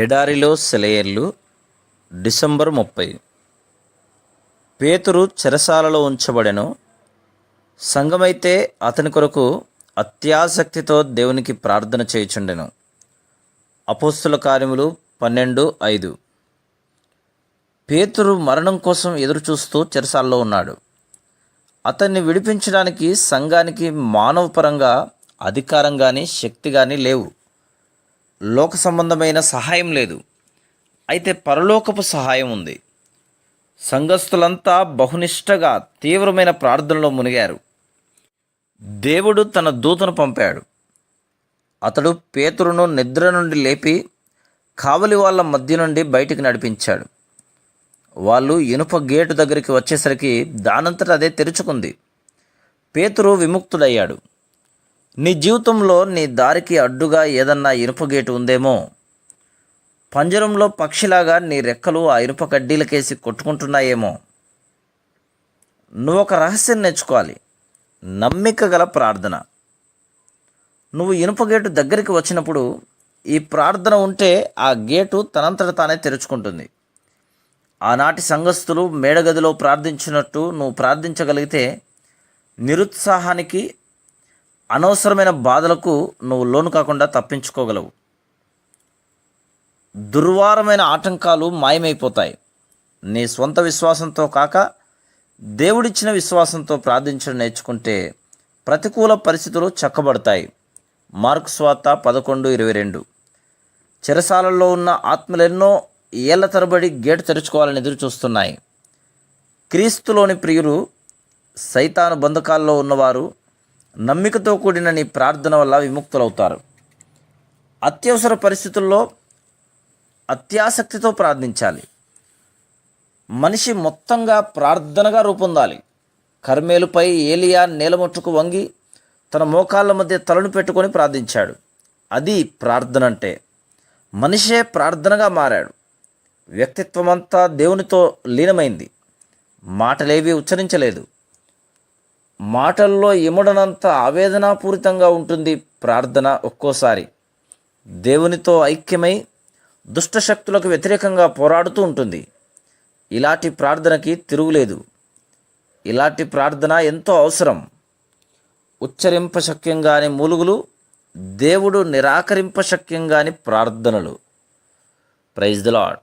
ఎడారిలో సెలయేర్లు డిసెంబర్ 30. పేతురు చెరసాలలో ఉంచబడెను. సంఘమైతే అతని కొరకు అత్యాసక్తితో దేవునికి ప్రార్థన చేయుచుండెను. అపోస్తుల కార్యములు 12:5. పేతురు మరణం కోసం ఎదురుచూస్తూ చెరసాలలో ఉన్నాడు. అతన్ని విడిపించడానికి సంఘానికి మానవపరంగా అధికారం కానీ శక్తి కానీ లేవు. లోక సంబంధమైన సహాయం లేదు. అయితే పరలోకపు సహాయం ఉంది. సంఘస్థులంతా బహునిష్టగా తీవ్రమైన ప్రార్థనలో మునిగారు. దేవుడు తన దూతను పంపాడు. అతడు పేతురును నిద్ర నుండి లేపి కావలి వాళ్ళ మధ్య నుండి బయటికి నడిపించాడు. వాళ్ళు ఇనుప గేటు దగ్గరికి వచ్చేసరికి దానంతట అదే తెరుచుకుంది. పేతురు విముక్తుడయ్యాడు. నీ జీవితంలో నీ దారికి అడ్డుగా ఏదన్నా ఇనుప గేటు ఉందేమో. పంజరంలో పక్షిలాగా నీ రెక్కలు ఆ ఇనుప కడ్డీలకేసి కొట్టుకుంటున్నాయేమో. నువ్వు ఒక రహస్యం నేర్చుకోవాలి. నమ్మిక గల ప్రార్థన. నువ్వు ఇనుప గేటు దగ్గరికి వచ్చినప్పుడు ఈ ప్రార్థన ఉంటే ఆ గేటు తనంతట తానే తెరుచుకుంటుంది. ఆనాటి సంఘస్థులు మేడగదిలో ప్రార్థించినట్టు నువ్వు ప్రార్థించగలిగితే నిరుత్సాహానికి, అనవసరమైన బాధలకు నువ్వు లోను కాకుండా తప్పించుకోగలవు. దుర్వారమైన ఆటంకాలు మాయమైపోతాయి. నీ స్వంత విశ్వాసంతో కాక దేవుడిచ్చిన విశ్వాసంతో ప్రార్థించడం నేర్చుకుంటే ప్రతికూల పరిస్థితులు చక్కబడతాయి. మార్కు సువార్త 11:22. చెరసాలలో ఉన్న ఆత్మలెన్నో ఏళ్ల తరబడి గేటు తెరుచుకోవాలని ఎదురు చూస్తున్నాయి. క్రీస్తులోని ప్రియులు, సైతాను బంధకాల్లో ఉన్నవారు నమ్మికతో కూడిన నీ ప్రార్థన వల్ల విముక్తులవుతారు. అత్యవసర పరిస్థితుల్లో అత్యాసక్తితో ప్రార్థించాలి. మనిషి మొత్తంగా ప్రార్థనగా రూపొందాలి. కర్మేలుపై ఏలియా నేలముట్టుకు వంగి తన మోకాళ్ళ మధ్య తలను పెట్టుకొని ప్రార్థించాడు. అది ప్రార్థన అంటే. మనిషే ప్రార్థనగా మారాడు. వ్యక్తిత్వమంతా దేవునితో లీనమైంది. మాటలేవి ఉచ్చరించలేదు. మాటల్లో ఇముడనంత ఆవేదనాపూరితంగా ఉంటుంది ప్రార్థన. ఒక్కోసారి దేవునితో ఐక్యమై దుష్టశక్తులకు వ్యతిరేకంగా పోరాడుతూ ఉంటుంది. ఇలాంటి ప్రార్థనకి తిరుగులేదు. ఇలాంటి ప్రార్థన ఎంతో అవసరం. ఉచ్చరింపశక్యంగాని మూలుగులు, దేవుడు నిరాకరింపశక్యంగాని ప్రార్థనలు. Praise the lord.